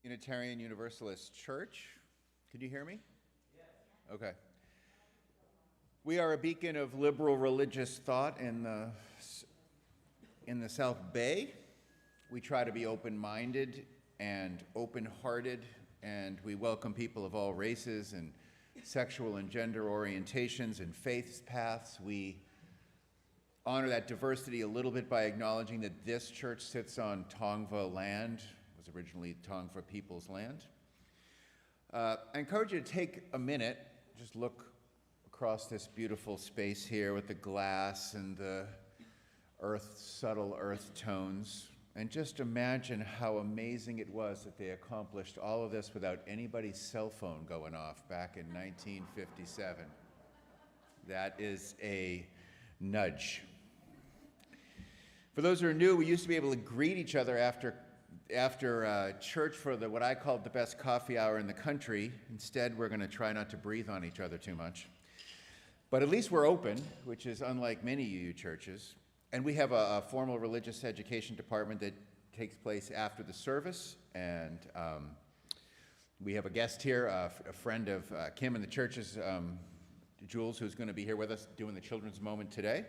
Unitarian Universalist Church. Can you hear me? Yes. Okay. We are a beacon of liberal religious thought in the South Bay. We try to be open-minded and open-hearted, and we welcome people of all races and sexual and gender orientations and faith paths. We honor that diversity a little bit by acknowledging that this church sits on Tongva land. It was originally Tongva people's land. I encourage you to take a minute, just look across this beautiful space here with the glass and the subtle earth tones, and just imagine how amazing it was that they accomplished all of this without anybody's cell phone going off back in 1957. That is a nudge. For those who are new, we used to be able to greet each other after church for what I called the best coffee hour in the country. Instead, we're going to try not to breathe on each other too much. But at least we're open, which is unlike many UU churches. And we have a formal religious education department that takes place after the service. And we have a guest here, a friend of Kim and the church's, Jules, who's going to be here with us doing the children's moment today.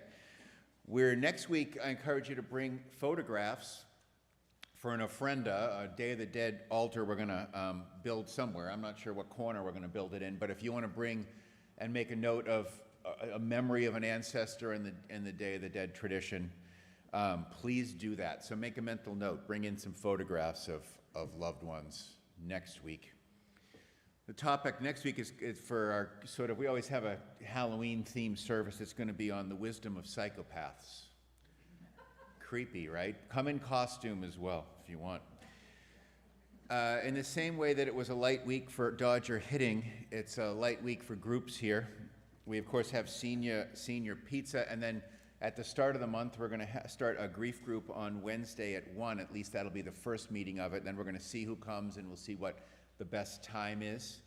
Next week, I encourage you to bring photographs for an ofrenda, a Day of the Dead altar we're going to build somewhere. I'm not sure what corner we're going to build it in, but if you want to bring and make a note of a memory of an ancestor in the Day of the Dead tradition, please do that. So make a mental note. Bring in some photographs of loved ones next week. The topic next week is for our we always have a Halloween-themed service that's going to be on the wisdom of psychopaths. Creepy, right? Come in costume as well, if you want. In the same way that it was a light week for Dodger hitting, it's a light week for groups here. We, of course, have senior pizza, and then at the start of the month, we're going to start a grief group on Wednesday at 1. At least that'll be the first meeting of it. Then we're going to see who comes, and we'll see what the best time is.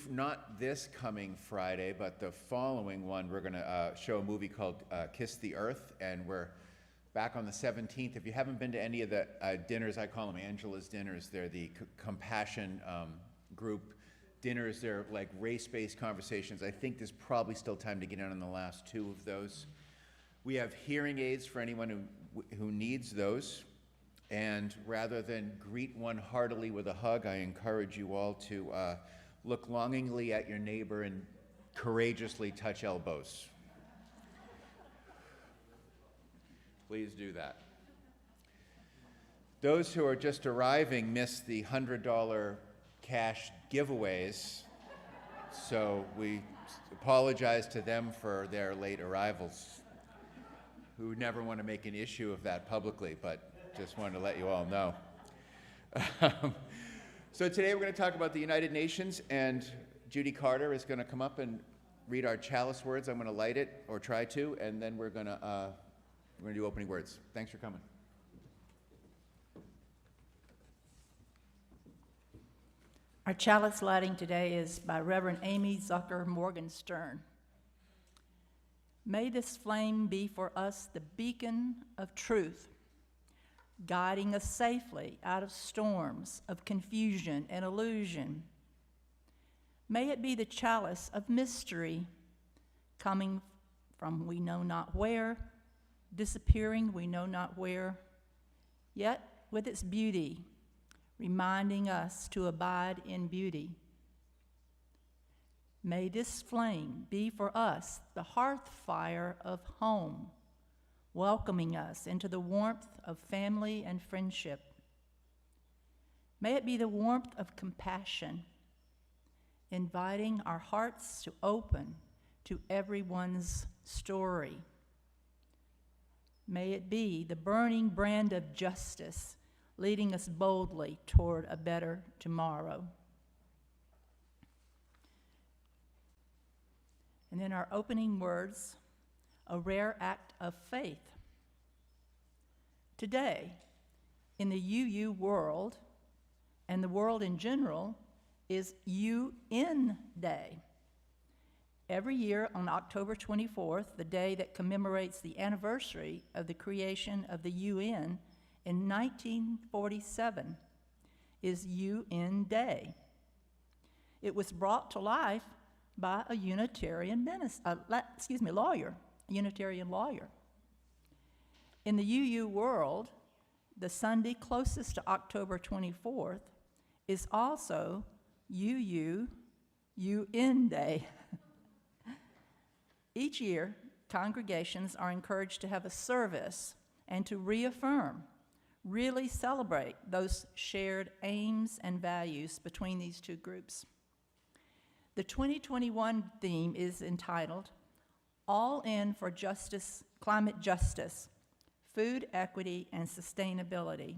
Not this coming Friday, but the following one, we're going to show a movie called Kiss the Earth, and we're back on the 17th. If you haven't been to any of the dinners, I call them Angela's dinners. They're the compassion group dinners. They're like race-based conversations. I think there's probably still time to get in on the last 2 of those. We have hearing aids for anyone who needs those. And rather than greet one heartily with a hug, I encourage you all to look longingly at your neighbor and courageously touch elbows. Please do that. Those who are just arriving missed the $100 cash giveaways, so we apologize to them for their late arrivals. We would never want to make an issue of that publicly, but just wanted to let you all know. So today we're going to talk about the United Nations, and Judy Carter is going to come up and read our chalice words. I'm going to light it, or try to, and then we're going to do opening words. Thanks for coming. Our chalice lighting today is by Reverend Amy Zucker Morgenstern. May this flame be for us the beacon of truth, guiding us safely out of storms of confusion and illusion. May it be the chalice of mystery, coming from we know not where, disappearing we know not where, yet with its beauty, reminding us to abide in beauty. May this flame be for us the hearth fire of home, welcoming us into the warmth of family and friendship. May it be the warmth of compassion, inviting our hearts to open to everyone's story. May it be the burning brand of justice, leading us boldly toward a better tomorrow. And then our opening words, a rare act of faith. Today, in the UU world, and the world in general, is UN Day. Every year on October 24th, the day that commemorates the anniversary of the creation of the UN in 1947 is UN Day. It was brought to life by a Unitarian lawyer, a Unitarian lawyer. In the UU world, the Sunday closest to October 24th is also UN Day. Each year, congregations are encouraged to have a service and to reaffirm, really celebrate those shared aims and values between these two groups. The 2021 theme is entitled All In for Justice, Climate Justice, Food Equity and Sustainability.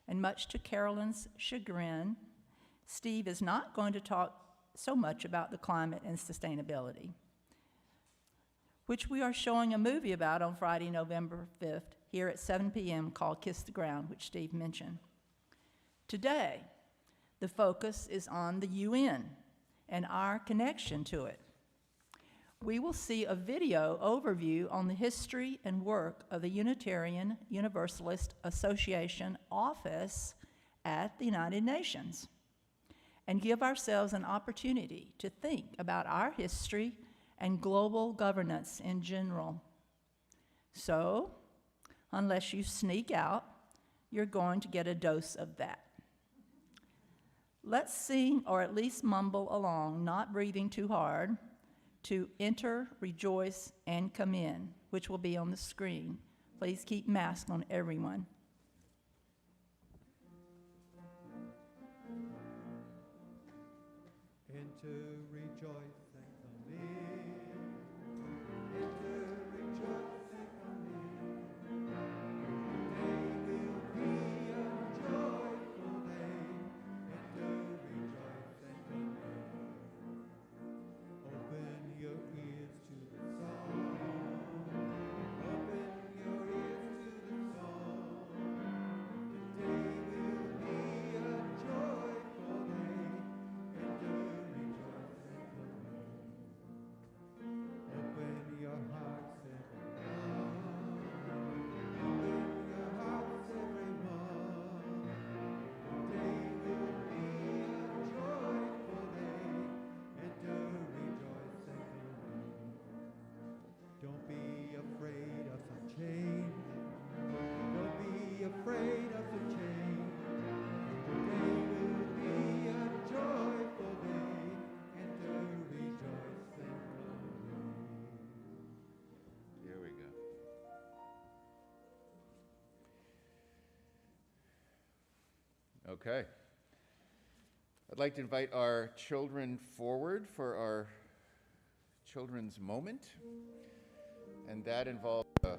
And much to Carolyn's chagrin, Steve is not going to talk so much about the climate and sustainability, which we are showing a movie about on Friday, November 5th, here at 7 p.m. called Kiss the Ground, which Steve mentioned. Today, the focus is on the UN and our connection to it. We will see a video overview on the history and work of the Unitarian Universalist Association office at the United Nations, and give ourselves an opportunity to think about our history and global governance in general. So, unless you sneak out, you're going to get a dose of that. Let's sing, or at least mumble along, not breathing too hard, to Enter, Rejoice, and Come In, which will be on the screen. Please keep masks on everyone. Enter, rejoice, and come in. Enter, rejoice, and come in. Today will be a joyful day. Enter, rejoice, and come in. Open your ears to the song. Open your ears to the song. Today will be a joyful day. Enter, rejoice, and come in. Open your hearts, everyone. Open your hearts, everyone. Today will be a joyful day. Enter, rejoice, and come in. Don't be afraid of the change. Don't be afraid of the change. Today will be a joyful day. Enter, rejoice, and come in. Here we go. Okay. I'd like to invite our children forward for our children's moment. And that involves a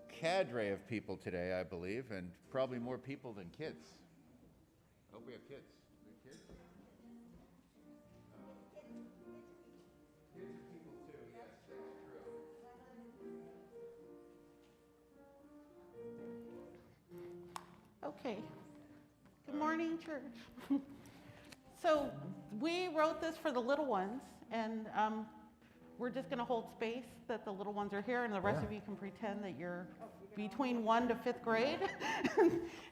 cadre of people today, I believe, and probably more people than kids. I hope we have kids. We have kids? Kids are people too, yes, that's true. Okay. Good morning, church. So we wrote this for the little ones, and we're just going to hold space that the little ones are here, and the rest of you can pretend that you're between 1 to 5th grade.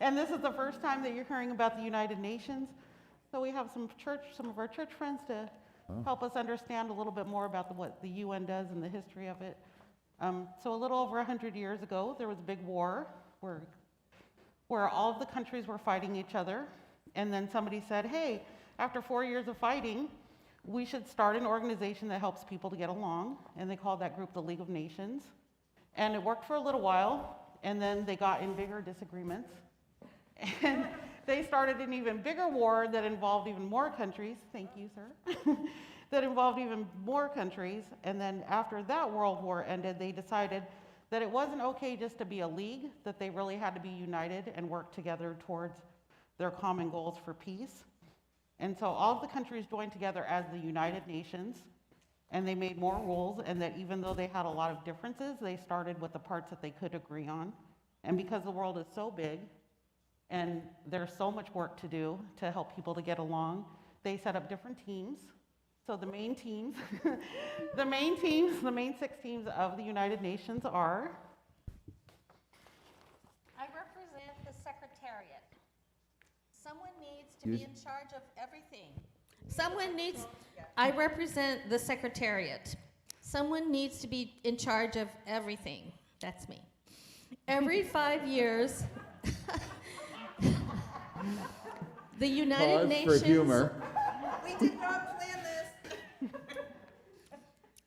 And this is the first time that you're hearing about the United Nations. So we have some of our church friends to help us understand a little bit more about what the UN does and the history of it. So a little over 100 years ago, there was a big war where all of the countries were fighting each other. And then somebody said, hey, after 4 years of fighting, we should start an organization that helps people to get along. And they called that group the League of Nations. And it worked for a little while, and then they got in bigger disagreements. And they started an even bigger war that involved even more countries. Thank you, sir. That involved even more countries. And then after that world war ended, they decided that it wasn't okay just to be a league, that they really had to be united and work together towards their common goals for peace. And so all of the countries joined together as the United Nations, and they made more rules, and that even though they had a lot of differences, they started with the parts that they could agree on. And because the world is so big, and there's so much work to do to help people to get along, they set up different teams. So the main teams, the main 6 teams of the United Nations are... I represent Someone needs to be in charge of everything. I represent the Secretariat. Someone needs to be in charge of everything. That's me. Every 5 years, the United Pause Nations. for humor. We did not plan this.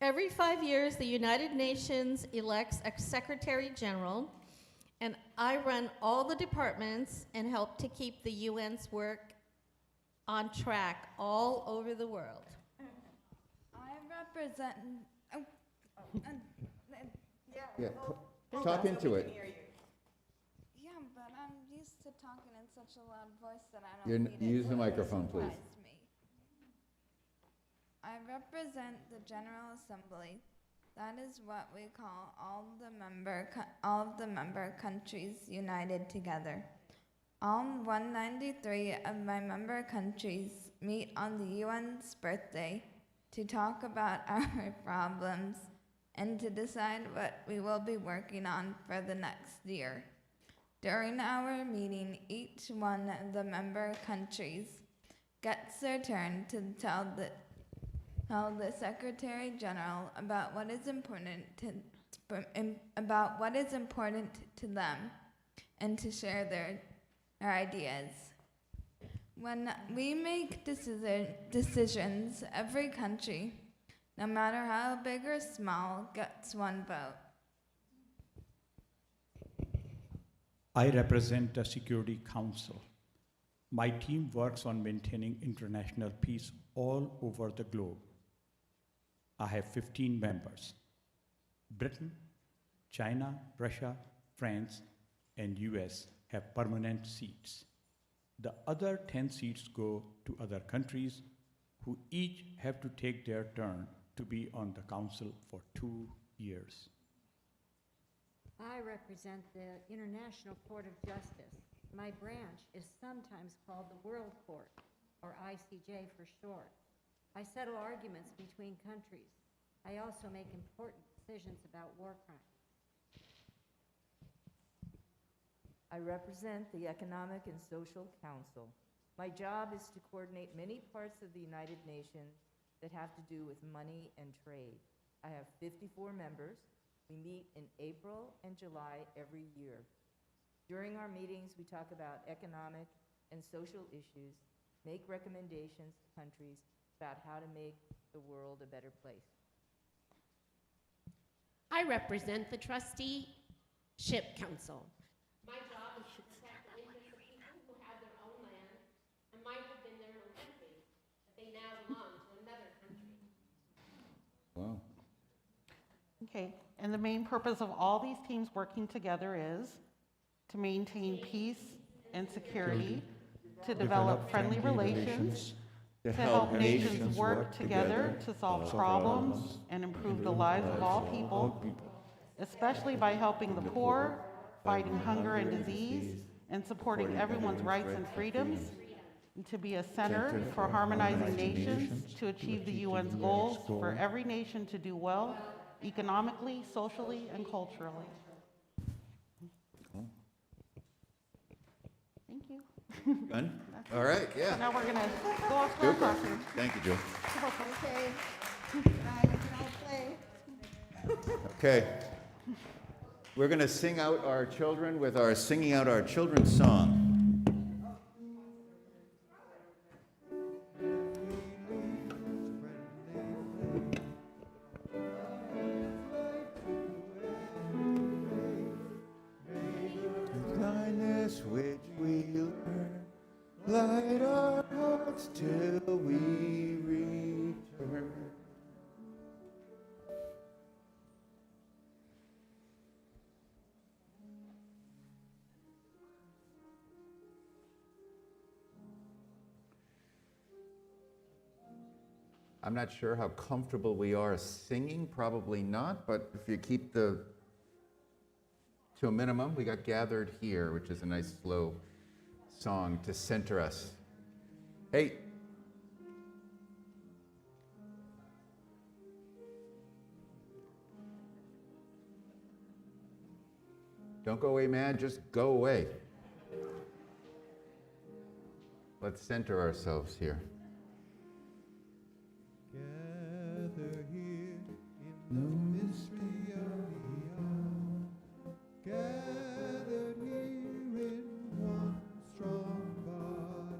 Every 5 years, the United Nations elects a Secretary General, and I run all the departments and help to keep the UN's work on track all over the world. I represent. Yeah, talk into it. Yeah, but I'm used to talking in such a loud voice that I You're don't n- need it use the to microphone, please. surprise me. I represent the General Assembly. That is what we call all of the member countries united together. All 193 of my member countries meet on the UN's birthday to talk about our problems and to decide what we will be working on for the next year. During our meeting, each one of the member countries gets their turn to tell the Secretary General about what is important to them and to share their ideas. When we make decisions, every country, no matter how big or small, gets one vote. I represent the Security Council. My team works on maintaining international peace all over the globe. I have 15 members. Britain, China, Russia, France, and US have permanent seats. The other 10 seats go to other countries who each have to take their turn to be on the council for 2 years. I represent the International Court of Justice. My branch is sometimes called the World Court, or ICJ for short. I settle arguments between countries. I also make important decisions about war crimes. I represent the Economic and Social Council. My job is to coordinate many parts of the United Nations that have to do with money and trade. I have 54 members. We meet in April and July every year. During our meetings, we talk about economic and social issues, make recommendations to countries about how to make the world a better place. I represent the Trusteeship Council. My job is to protect the interests of people who have their own land and might have been their own country, but they now belong to another country. Wow. Okay, and the main purpose of all these teams working together is to maintain peace and security, to develop friendly relations, to help nations work together to solve problems and improve the lives of all people, especially by helping the poor, fighting hunger and disease, and supporting everyone's rights and freedoms, and to be a center for harmonizing nations to achieve the UN's goals for every nation to do well, economically, socially, and culturally. Thank you. Done? All right, yeah. Now we're gonna go off to Go our for it. classroom. Thank you, Jill. Okay. Now we can all play. Okay. We're going to sing out our children with our Singing Out Our Children's song. Kindness which we learn, light our hearts till we return. I'm not sure how comfortable we are singing, probably not, but if you keep to a minimum, we got Gathered Here, which is a nice slow song to center us. Hey. Don't go away, man, just go away. Let's center ourselves here. Gather here in the mystery of the hour. Gathered here in one strong body.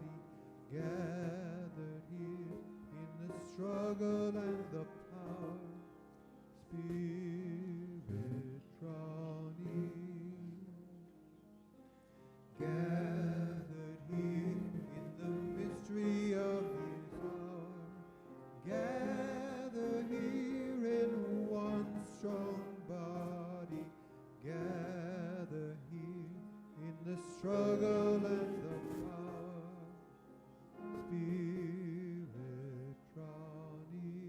Gathered here in the struggle and the power. Spirit, draw near. Gathered here in the mystery of His hour. Gather here in one strong body. Gather here in the struggle and the power. Spirit, draw near.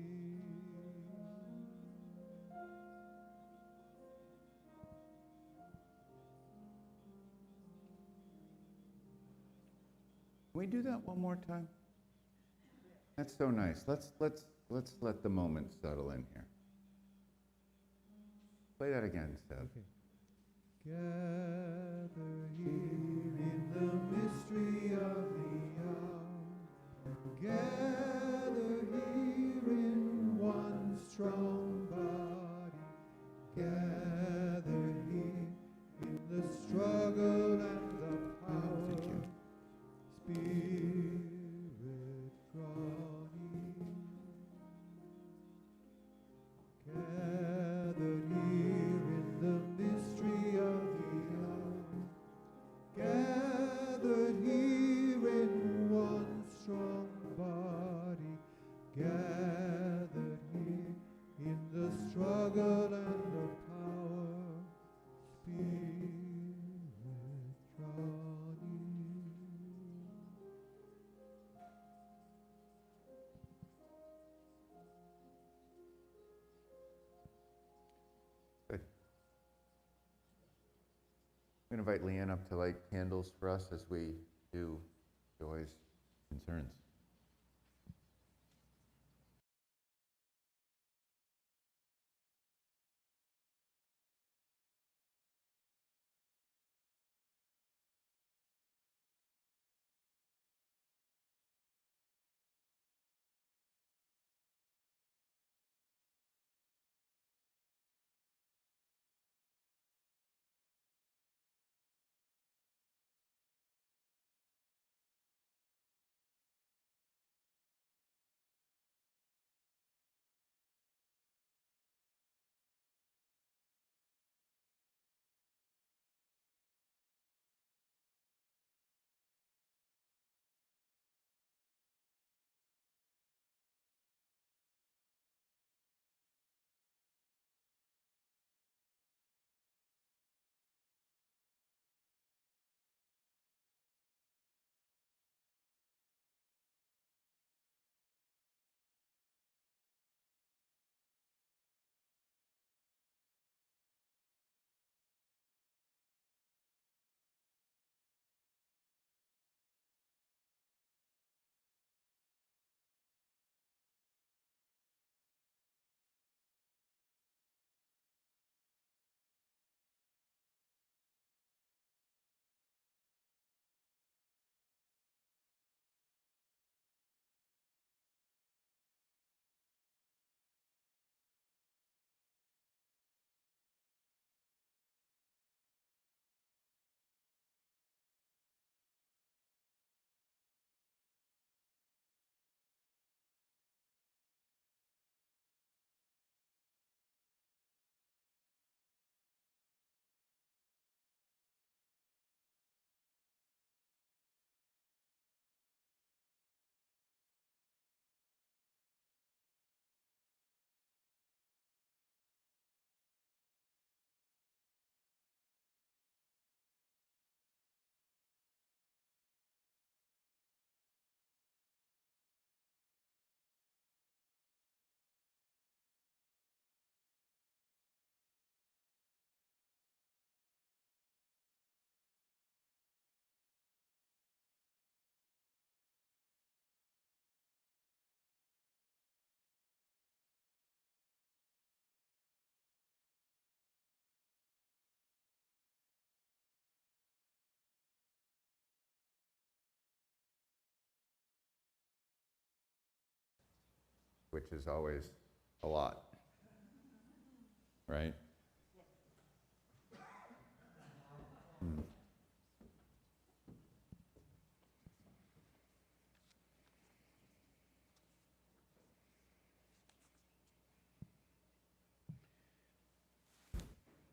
Can we do that one more time? That's so nice. Let's let the moment settle in here. Play that again, Seb. Okay. Gather here in the mystery of the hour. Gather here in one strong body. Gather here in the struggle and the power. Thank you. Spirit, draw near. Gathered here in the mystery of the hour. Gathered here in one strong body. Gathered here in the struggle and the power. Spirit, draw near. Good. I'm going to invite Leanne up to light candles for us as we do Joy's concerns. which is always a lot, right?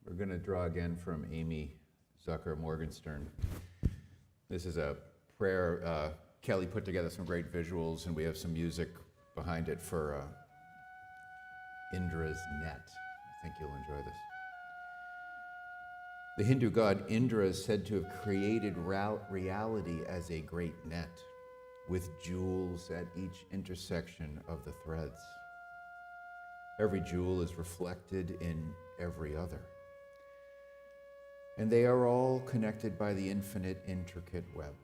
We're going to draw again from Amy Zucker Morgenstern. This is a prayer. Kelly put together some great visuals, and we have some music behind it for Indra's net. I think you'll enjoy this. The Hindu god Indra is said to have created reality as a great net, with jewels at each intersection of the threads. Every jewel is reflected in every other. And they are all connected by the infinite, intricate web.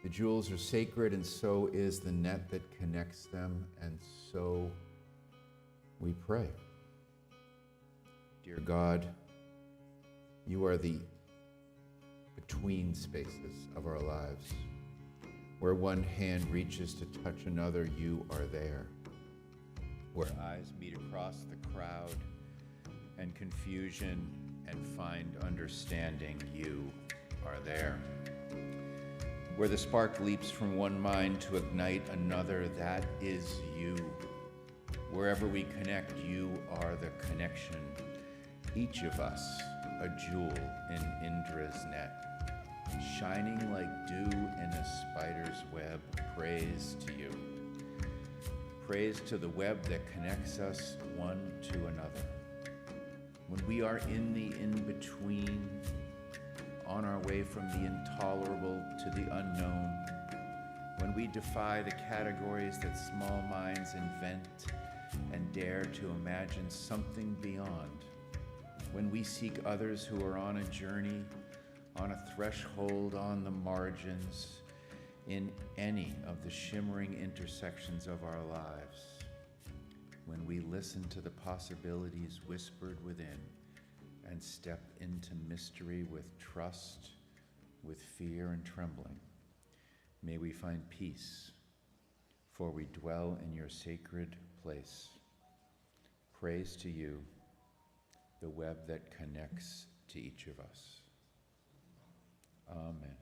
The jewels are sacred, and so is the net that connects them, and so we pray. Dear God, you are the between spaces of our lives. Where one hand reaches to touch another, you are there. Where eyes meet across the crowd and confusion and find understanding, you are there. Where the spark leaps from one mind to ignite another, that is you. Wherever we connect, you are the connection. Each of us a jewel in Indra's net, shining like dew in a spider's web. Praise to you. Praise to the web that connects us one to another. When we are in the in-between, on our way from the intolerable to the unknown, when we defy the categories that small minds invent and dare to imagine something beyond, when we seek others who are on a journey, on a threshold, on the margins, in any of the shimmering intersections of our lives, when we listen to the possibilities whispered within and step into mystery with trust, with fear and trembling, may we find peace, for we dwell in your sacred place. Praise to you, the web that connects to each of us. Amen.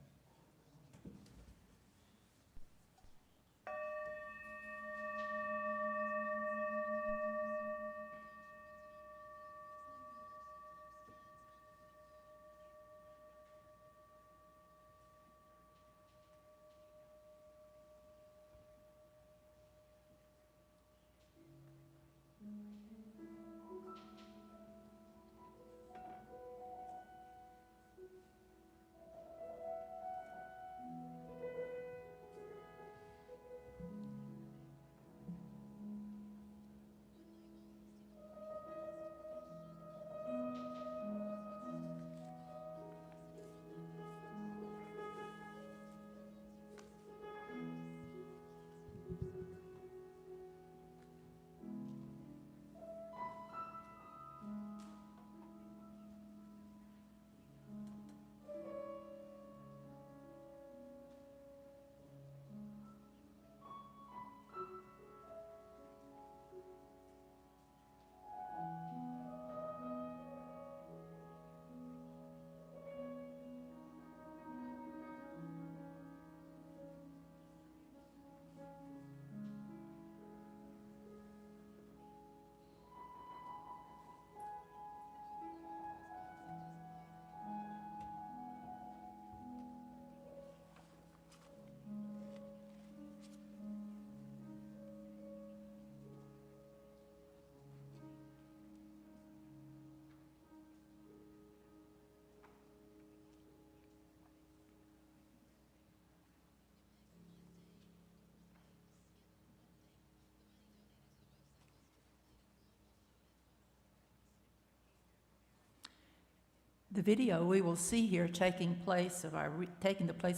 The video we will see here taking the place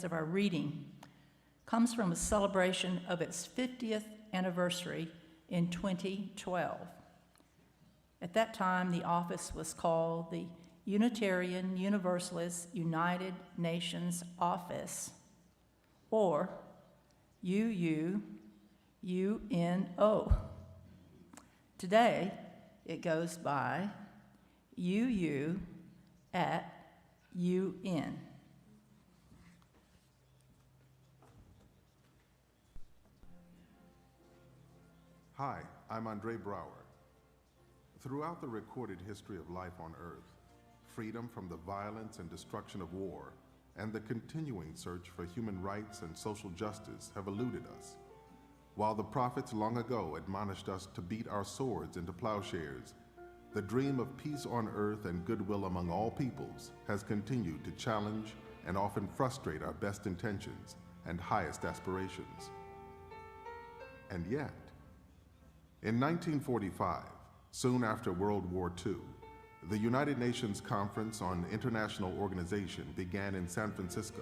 of our reading comes from a celebration of its 50th anniversary in 2012. At that time, the office was called the Unitarian Universalist United Nations Office, or UUUNO. Today, it goes by UU at UN. Hi, I'm Andre Brower. Throughout the recorded history of life on Earth, freedom from the violence and destruction of war, and the continuing search for human rights and social justice have eluded us. While the prophets long ago admonished us to beat our swords into plowshares, the dream of peace on earth and goodwill among all peoples has continued to challenge and often frustrate our best intentions and highest aspirations. And yet, in 1945, soon after World War II, the United Nations Conference on International Organization began in San Francisco.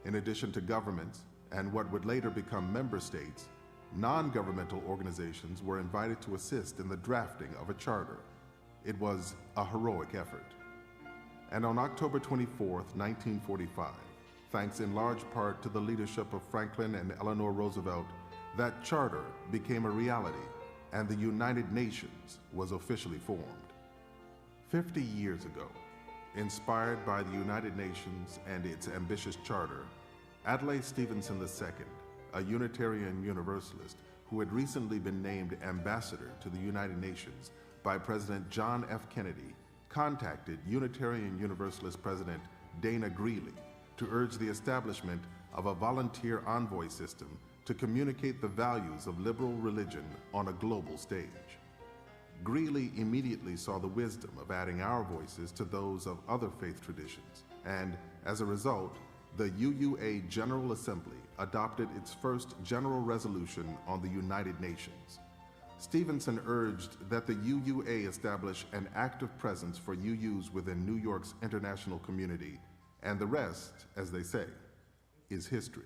In addition to governments and what would later become member states, non-governmental organizations were invited to assist in the drafting of a charter. It was a heroic effort. And on October 24, 1945, thanks in large part to the leadership of Franklin and Eleanor Roosevelt, that charter became a reality, and the United Nations was officially formed. 50 years ago, inspired by the United Nations and its ambitious charter, Adlai Stevenson II, a Unitarian Universalist who had recently been named ambassador to the United Nations by President John F. Kennedy, contacted Unitarian Universalist President Dana Greeley to urge the establishment of a volunteer envoy system to communicate the values of liberal religion on a global stage. Greeley immediately saw the wisdom of adding our voices to those of other faith traditions, and as a result, the UUA General Assembly adopted its first general resolution on the United Nations. Stevenson urged that the UUA establish an active presence for UUs within New York's international community, and the rest, as they say, is history.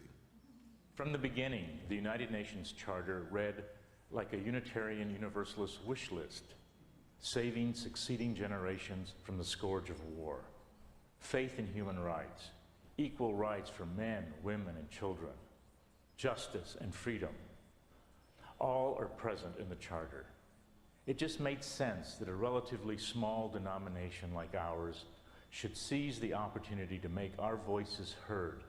From the beginning, the United Nations Charter read like a Unitarian Universalist wish list, saving succeeding generations from the scourge of war, faith in human rights, equal rights for men, women, and children, justice and freedom. All are present in the Charter. It just made sense that a relatively small denomination like ours should seize the opportunity to make our voices heard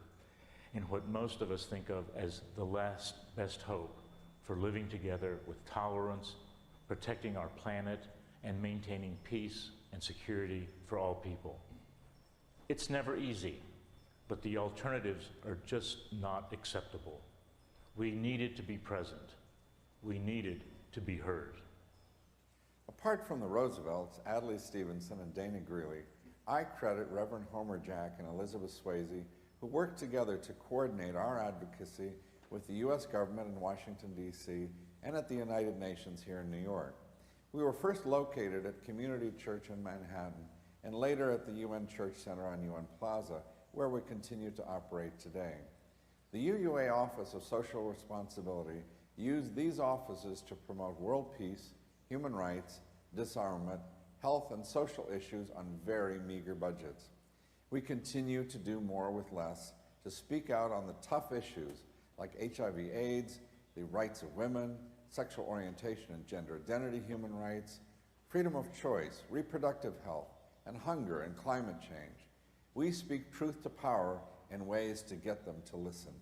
in what most of us think of as the last best hope for living together with tolerance, protecting our planet, and maintaining peace and security for all people. It's never easy, but the alternatives are just not acceptable. We needed to be present. We needed to be heard. Apart from the Roosevelts, Adlai Stevenson, and Dana Greeley, I credit Reverend Homer Jack and Elizabeth Swayze, who worked together to coordinate our advocacy with the U.S. government in Washington, D.C., and at the United Nations here in New York. We were first located at Community Church in Manhattan, and later at the UN Church Center on UN Plaza, where we continue to operate today. The UUA Office of Social Responsibility used these offices to promote world peace, human rights, disarmament, health, and social issues on very meager budgets. We continue to do more with less, to speak out on the tough issues like HIV/AIDS, the rights of women, sexual orientation and gender identity human rights, freedom of choice, reproductive health, and hunger and climate change. We speak truth to power in ways to get them to listen.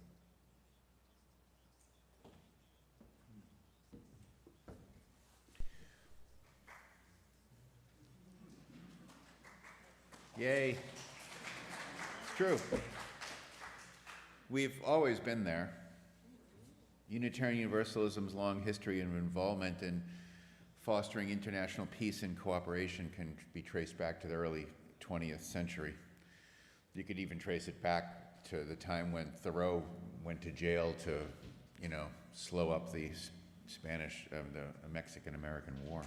Yay. It's true. We've always been there. Unitarian Universalism's long history of involvement in fostering international peace and cooperation can be traced back to the early 20th century. You could even trace it back to the time when Thoreau went to jail to, slow up the the Mexican-American War.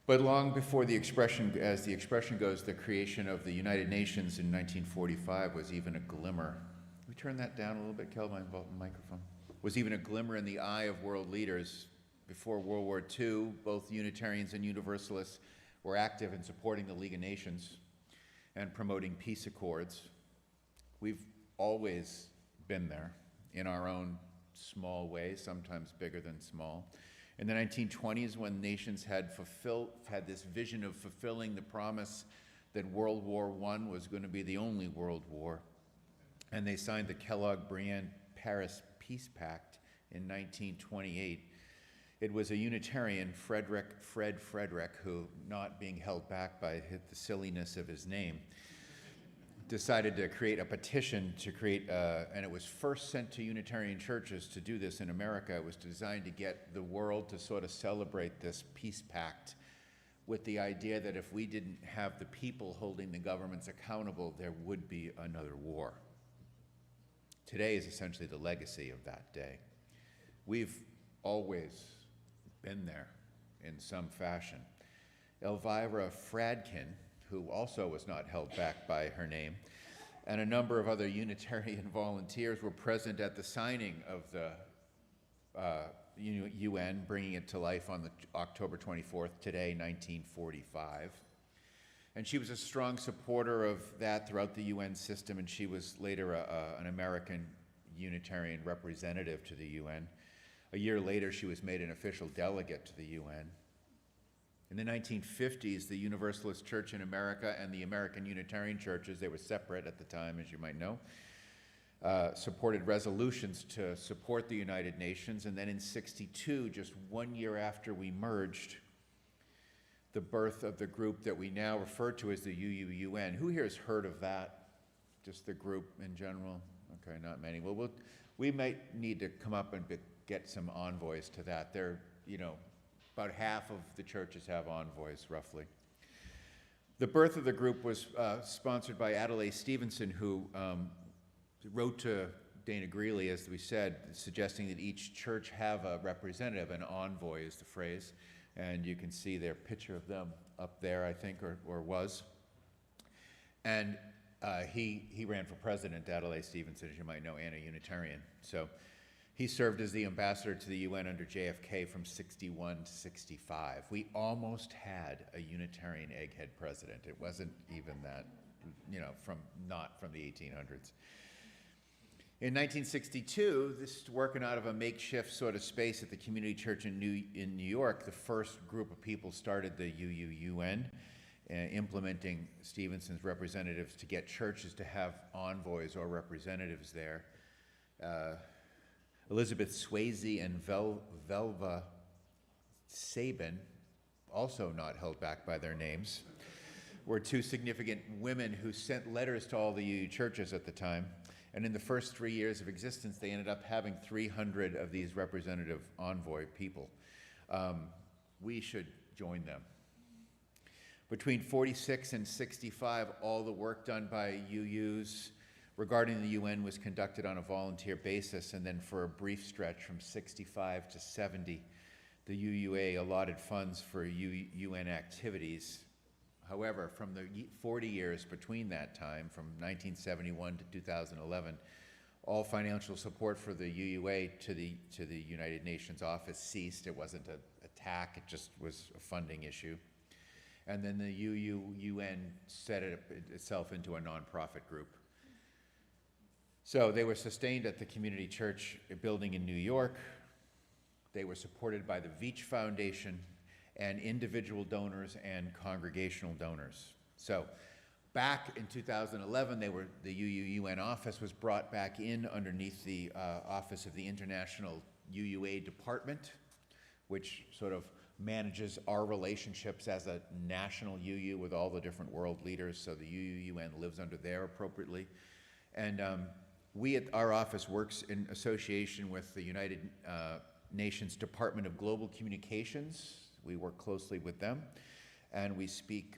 But long before the expression, as the expression goes, the creation of the United Nations in 1945 was even a glimmer. Can we turn that down a little bit, Kel, my microphone? Was even a glimmer in the eye of world leaders. Before World War II, both Unitarians and Universalists were active in supporting the League of Nations and promoting peace accords. We've always been there in our own small ways, sometimes bigger than small. In the 1920s, when nations had this vision of fulfilling the promise that World War I was going to be the only world war, and they signed the Kellogg-Briand-Paris Peace Pact in 1928. It was a Unitarian, Fred Frederick, who, not being held back by the silliness of his name, decided to create a petition to create, and it was first sent to Unitarian churches to do this in America. It was designed to get the world to sort of celebrate this peace pact with the idea that if we didn't have the people holding the governments accountable, there would be another war. Today is essentially the legacy of that day. We've always been there in some fashion. Elvira Fradkin, who also was not held back by her name, and a number of other Unitarian volunteers were present at the signing of the UN, bringing it to life on October 24th, today, 1945. And she was a strong supporter of that throughout the UN system, and she was later an American Unitarian representative to the UN. A year later, she was made an official delegate to the UN. In the 1950s, the Universalist Church in America and the American Unitarian churches, they were separate at the time, as you might know, supported resolutions to support the United Nations. And then in '62, just 1 year after we merged, the birth of the group that we now refer to as the UUUN. Who here has heard of that? Just the group in general? Okay, not many. Well, we might need to come up and get some envoys to that. They're, about half of the churches have envoys, roughly. The birth of the group was sponsored by Adlai Stevenson, who wrote to Dana Greeley, as we said, suggesting that each church have a representative. An envoy is the phrase. And you can see their picture of them up there, I think, or was. And he ran for president, Adlai Stevenson, as you might know, and a Unitarian. So he served as the ambassador to the UN under JFK from '61 to '65. We almost had a Unitarian egghead president. It wasn't even that, not from the 1800s. In 1962, this is working out of a makeshift sort of space at the community church in New York. The first group of people started the UUUN, implementing Stevenson's representatives to get churches to have envoys or representatives there. Elizabeth Swayze and Velva Sabin, also not held back by their names, were two significant women who sent letters to all the UU churches at the time. And in the first 3 years of existence, they ended up having 300 of these representative envoy people. We should join them. Between 46 and 65, all the work done by UUs regarding the UN was conducted on a volunteer basis, and then for a brief stretch from 65 to 70, the UUA allotted funds for UN activities. However, from the 40 years between that time, from 1971 to 2011, all financial support for the UUA to the United Nations office ceased. It wasn't an attack, it just was a funding issue. And then the UUUN set itself into a nonprofit group. So they were sustained at the community church building in New York. They were supported by the Veitch Foundation and individual donors and congregational donors. So back in 2011, the UUUN office was brought back in underneath the office of the International UUA Department, which sort of manages our relationships as a national UU with all the different world leaders. So the UUUN lives under there appropriately. And our office works in association with the United Nations Department of Global Communications. We work closely with them, and we speak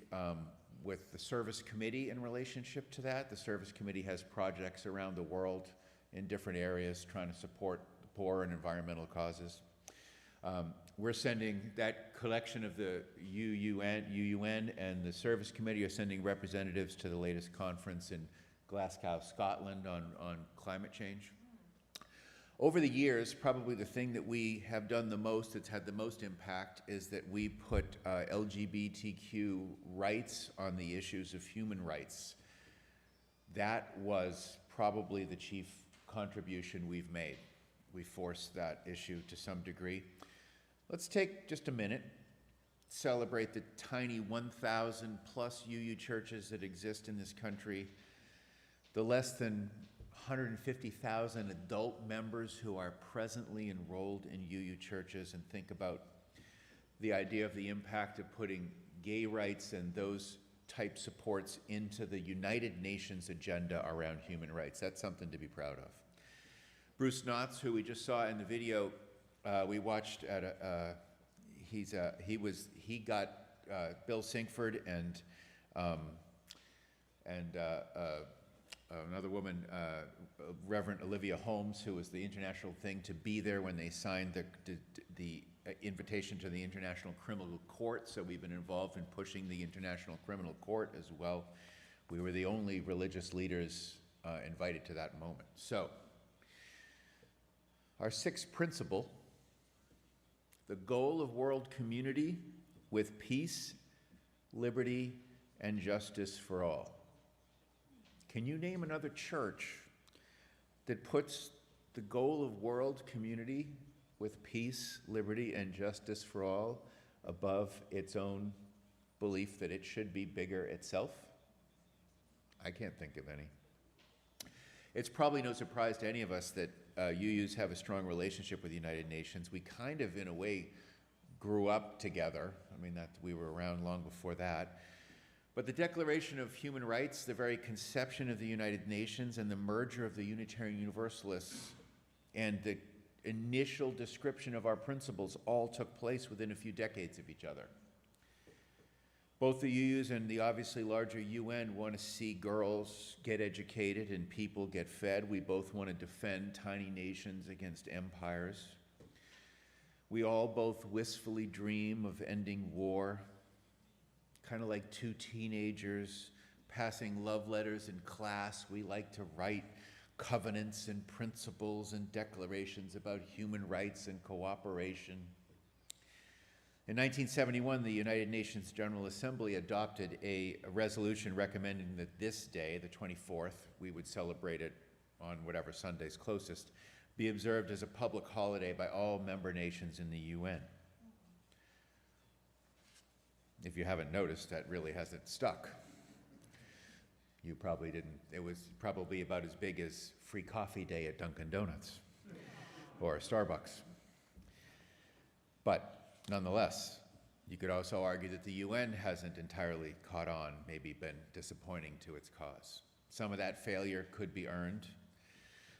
with the Service Committee in relationship to that. The Service Committee has projects around the world in different areas trying to support the poor and environmental causes. We're sending that collection of the UUN and the Service Committee are sending representatives to the latest conference in Glasgow, Scotland on climate change. Over the years, probably the thing that we have done the most, that's had the most impact, is that we put LGBTQ rights on the issues of human rights. That was probably the chief contribution we've made. We forced that issue to some degree. Let's take just a minute, celebrate the tiny 1,000 plus UU churches that exist in this country, the less than 150,000 adult members who are presently enrolled in UU churches, and think about the idea of the impact of putting gay rights and those type supports into the United Nations agenda around human rights. That's something to be proud of. Bruce Knotts, who we just saw in the video, we watched at he got Bill Sinkford and another woman, Reverend Olivia Holmes, who was the international thing, to be there when they signed the invitation to the International Criminal Court. So we've been involved in pushing the International Criminal Court as well. We were the only religious leaders invited to that moment. So our sixth principle, the goal of world community with peace, liberty, and justice for all. Can you name another church that puts the goal of world community with peace, liberty, and justice for all above its own belief that it should be bigger itself? I can't think of any. It's probably no surprise to any of us that UUs have a strong relationship with the United Nations. We kind of, in a way, grew up together. I mean, that we were around long before that. But the Declaration of Human Rights, the very conception of the United Nations, and the merger of the Unitarian Universalists, and the initial description of our principles all took place within a few decades of each other. Both the UUs and the obviously larger UN want to see girls get educated and people get fed. We both want to defend tiny nations against empires. We all both wistfully dream of ending war, kind of like two teenagers passing love letters in class. We like to write covenants and principles and declarations about human rights and cooperation. In 1971, the United Nations General Assembly adopted a resolution recommending that this day, the 24th, we would celebrate it on whatever Sunday's closest, be observed as a public holiday by all member nations in the UN. If you haven't noticed, that really hasn't stuck. You probably didn't. It was probably about as big as Free Coffee Day at Dunkin' Donuts or Starbucks. But nonetheless, you could also argue that the UN hasn't entirely caught on, maybe been disappointing to its cause. Some of that failure could be earned.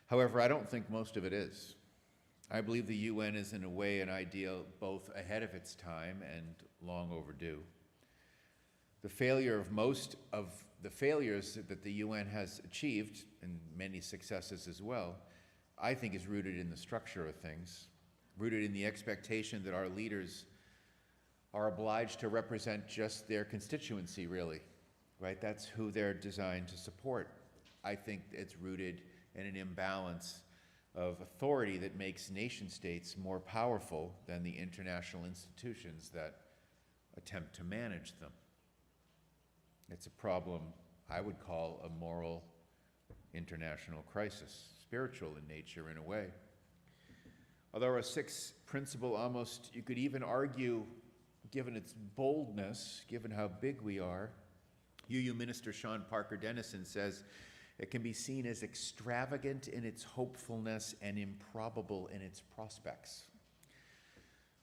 However, I don't think most of it is. I believe the UN is in a way an ideal both ahead of its time and long overdue. The failure of most of the failures that the UN has achieved, and many successes as well, I think is rooted in the structure of things, rooted in the expectation that our leaders are obliged to represent just their constituency, really, right? That's who they're designed to support. I think it's rooted in an imbalance of authority that makes nation states more powerful than the international institutions that attempt to manage them. It's a problem I would call a moral international crisis, spiritual in nature in a way. Although our sixth principle almost, you could even argue, given its boldness, given how big we are, UU Minister Sean Parker Dennison says, it can be seen as extravagant in its hopefulness and improbable in its prospects.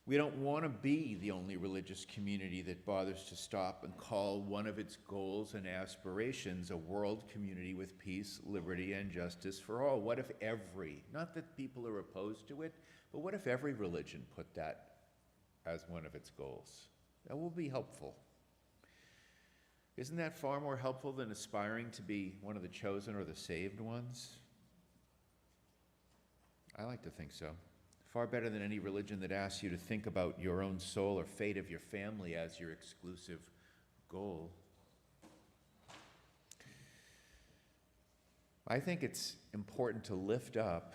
We don't want to be the only religious community that bothers to stop and call one of its goals and aspirations a world community with peace, liberty, and justice for all. What if every, not that people are opposed to it, but what if every religion put that as one of its goals? That will be helpful. Isn't that far more helpful than aspiring to be one of the chosen or the saved ones? I like to think so. Far better than any religion that asks you to think about your own soul or fate of your family as your exclusive goal. I think it's important to lift up,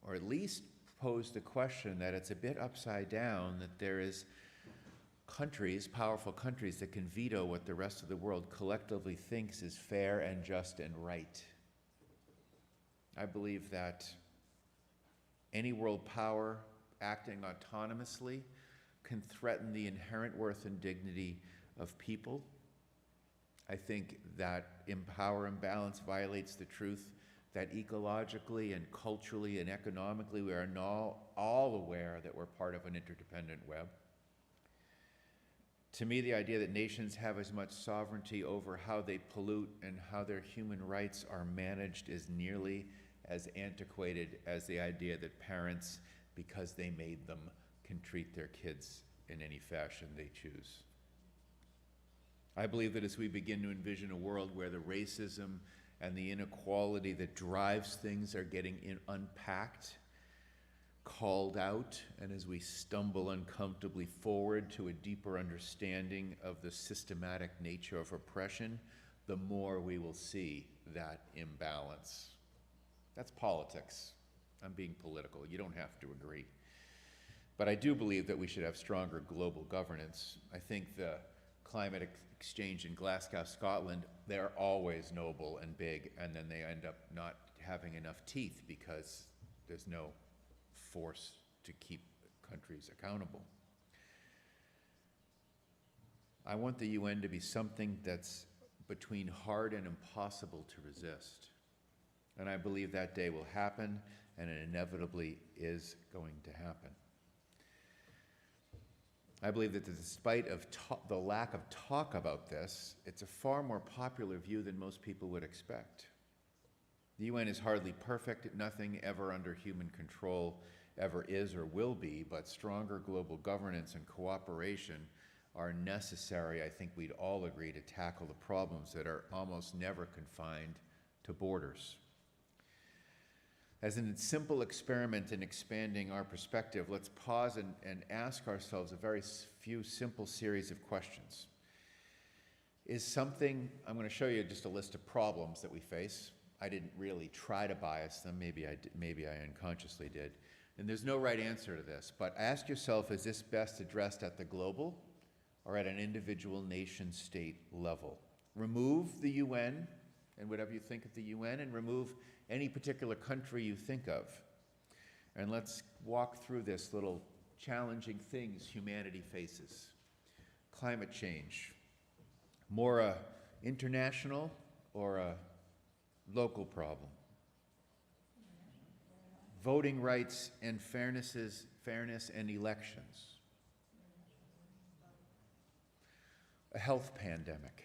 or at least pose the question that it's a bit upside down, that there is countries, powerful countries, that can veto what the rest of the world collectively thinks is fair and just and right. I believe that any world power acting autonomously can threaten the inherent worth and dignity of people. I think that power imbalance violates the truth that ecologically and culturally and economically we are now all aware that we're part of an interdependent web. To me, the idea that nations have as much sovereignty over how they pollute and how their human rights are managed is nearly as antiquated as the idea that parents, because they made them, can treat their kids in any fashion they choose. I believe that as we begin to envision a world where the racism and the inequality that drives things are getting unpacked, called out, and as we stumble uncomfortably forward to a deeper understanding of the systematic nature of oppression, the more we will see that imbalance. That's politics. I'm being political. You don't have to agree. But I do believe that we should have stronger global governance. I think the climate exchange in Glasgow, Scotland, they're always noble and big, and then they end up not having enough teeth because there's no force to keep countries accountable. I want the UN to be something that's between hard and impossible to resist. And I believe that day will happen, and it inevitably is going to happen. I believe that despite of the lack of talk about this, it's a far more popular view than most people would expect. The UN is hardly perfect, nothing ever under human control ever is or will be, but stronger global governance and cooperation are necessary, I think we'd all agree, to tackle the problems that are almost never confined to borders. As a simple experiment in expanding our perspective, let's pause and ask ourselves a very few simple series of questions. Is something, I'm going to show you just a list of problems that we face. I didn't really try to bias them, maybe I unconsciously did. And there's no right answer to this, but ask yourself, is this best addressed at the global or at an individual nation-state level? Remove the UN and whatever you think of the UN, and remove any particular country you think of. And let's walk through this little challenging things humanity faces. Climate change, more a international or a local problem? Voting rights and fairness and elections. A health pandemic.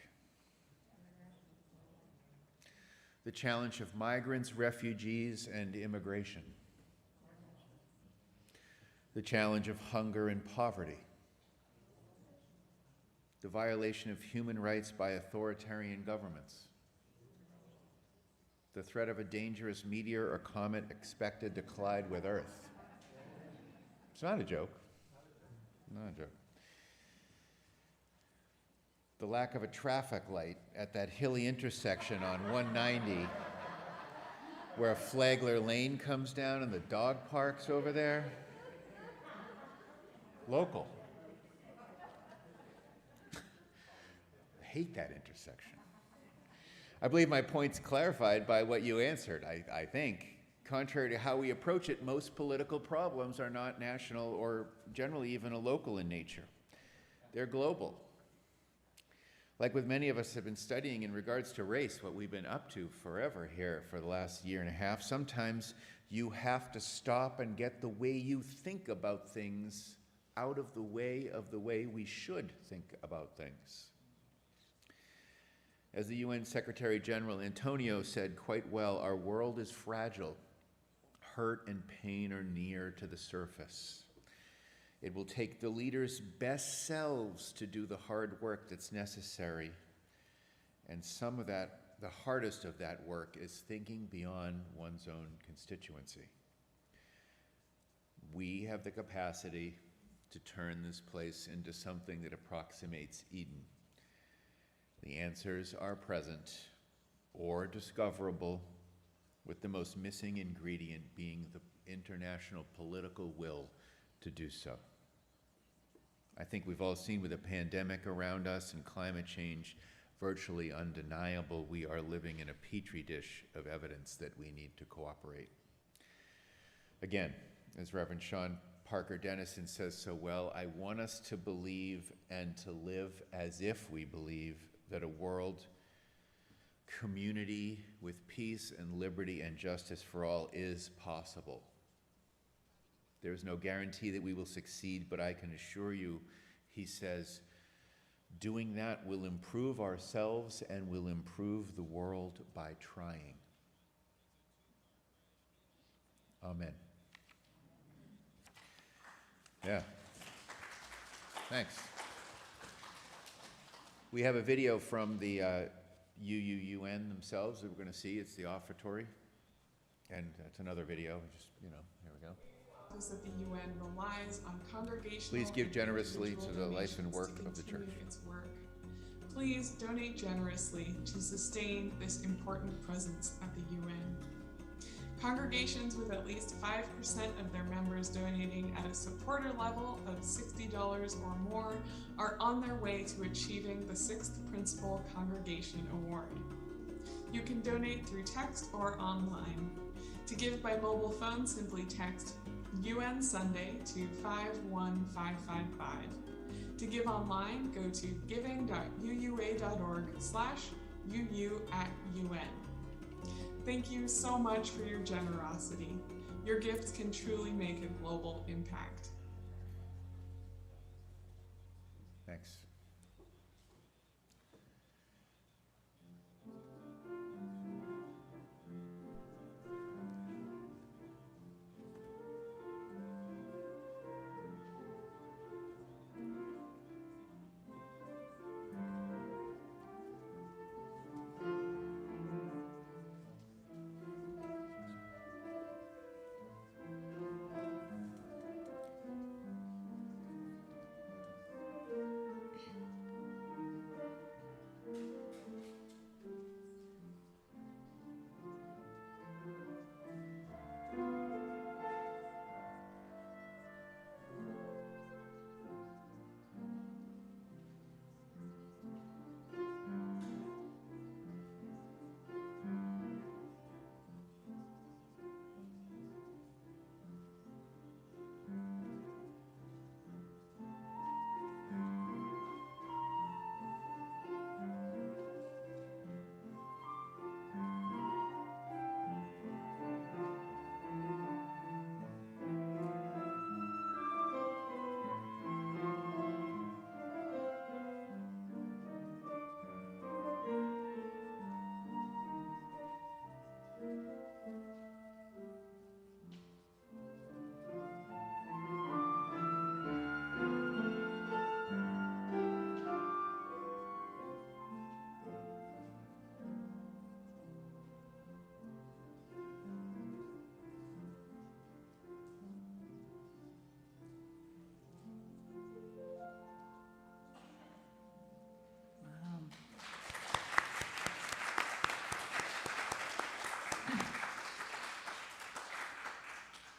The challenge of migrants, refugees, and immigration. The challenge of hunger and poverty. The violation of human rights by authoritarian governments. The threat of a dangerous meteor or comet expected to collide with Earth. It's not a joke. Not a joke. The lack of a traffic light at that hilly intersection on 190 where Flagler Lane comes down and the dog park's over there. Local. I hate that intersection. I believe my point's clarified by what you answered, I think. Contrary to how we approach it, most political problems are not national or generally even local in nature. They're global. Like with many of us have been studying in regards to race, what we've been up to forever here for the last year and a half, sometimes you have to stop and get the way you think about things out of the way we should think about things. As the UN Secretary General Antonio said quite well, our world is fragile. Hurt and pain are near to the surface. It will take the leaders' best selves to do the hard work that's necessary. And some of that, the hardest of that work, is thinking beyond one's own constituency. We have the capacity to turn this place into something that approximates Eden. The answers are present or discoverable, with the most missing ingredient being the international political will to do so. I think we've all seen with the pandemic around us and climate change, virtually undeniable, we are living in a petri dish of evidence that we need to cooperate. Again, as Reverend Sean Parker Dennison says so well, I want us to believe and to live as if we believe that a world community with peace and liberty and justice for all is possible. There is no guarantee that we will succeed, but I can assure you, he says, doing that will improve ourselves and will improve the world by trying. Amen. Yeah. Thanks. We have a video from the UUUN themselves that we're going to see. It's the offertory. And it's another video. Just, here we go. Office of the UN relies on congregational. Please give and generously to the individual life and donations work to of the church. continue its work. Please donate generously to sustain this important presence at the UN. Congregations with at least 5% of their members donating at a supporter level of $60 or more are on their way to achieving the 6th Principal Congregation Award. You can donate through text or online. To give by mobile phone, simply text UN Sunday to 51555. To give online, go to giving.uua.org/UU@UN. Thank you so much for your generosity. Your gifts can truly make a global impact. Thanks.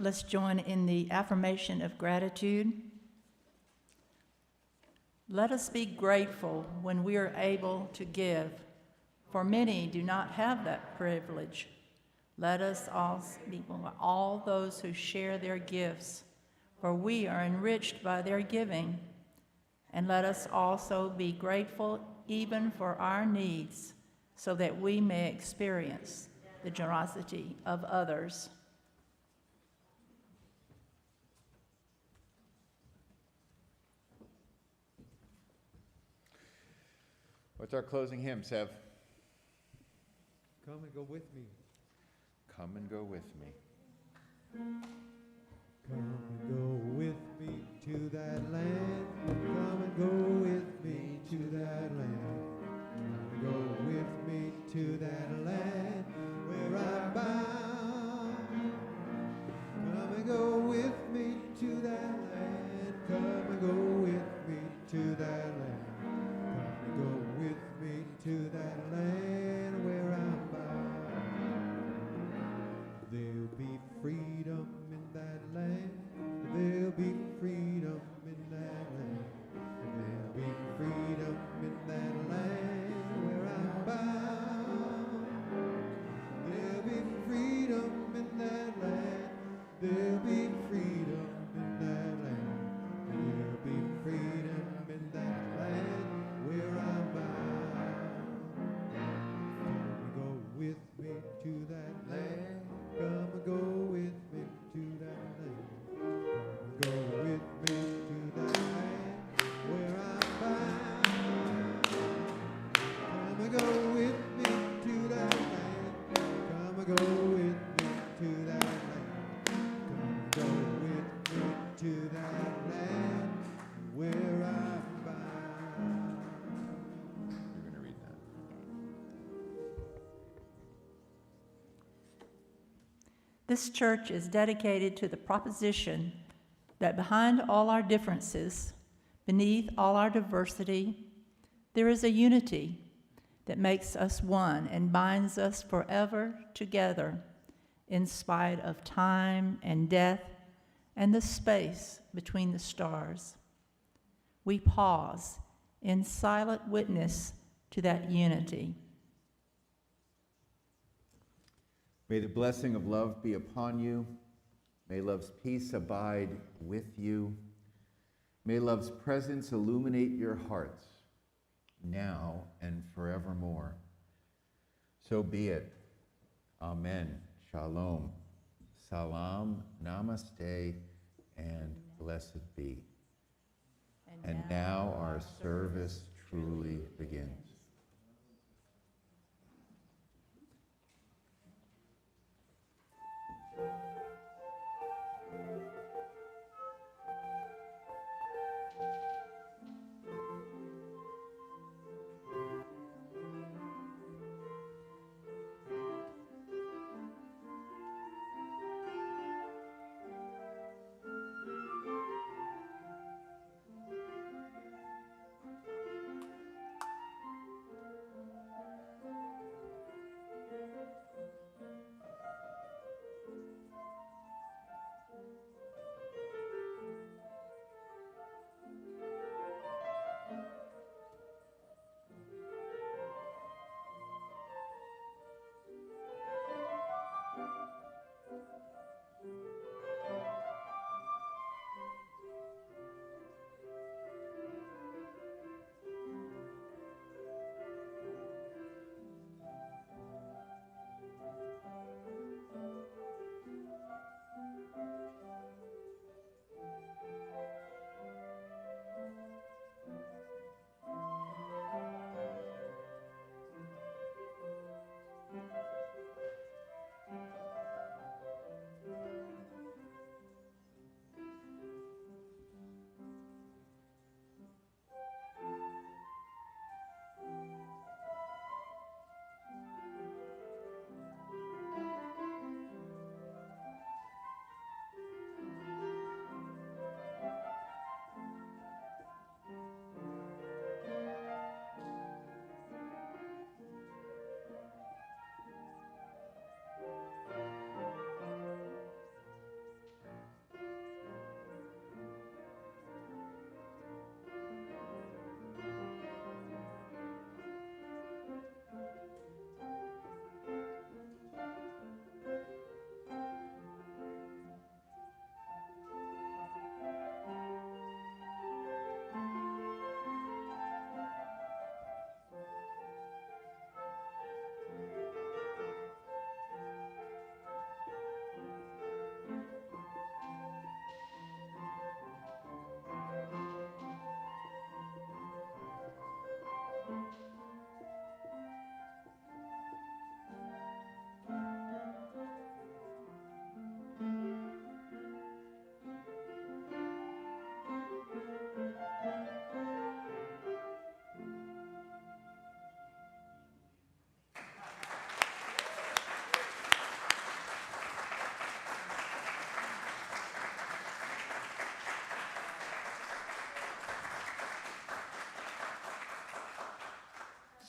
Let's join in the affirmation of gratitude. Let us be grateful when we are able to give, for many do not have that privilege. Let us also be all those who share their gifts, for we are enriched by their giving. And let us also be grateful even for our needs, so that we may experience the generosity of others. What's our closing hymn, Sev? Come and go with me. Come and go with me. Come and go with me to that land. Come and go with me to that land. Come and go with me to that land where I'm bound. Come and go with me to that land. Come and go with me to that land. Come and go with me to that land where I'm bound. There'll be freedom in that land. There'll be freedom in that land. This church is dedicated to the proposition that behind all our differences, beneath all our diversity, there is a unity that makes us one and binds us forever together in spite of time and death and the space between the stars. We pause in silent witness to that unity. May the blessing of love be upon you. May love's peace abide with you. May love's presence illuminate your hearts now and forevermore. So be it. Amen. Shalom. Salam. Namaste. And blessed be. And now our service truly begins.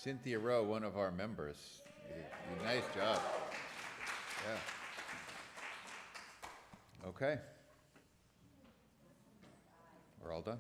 Cynthia Rowe, one of our members. Nice job. Yeah. Okay. We're all done.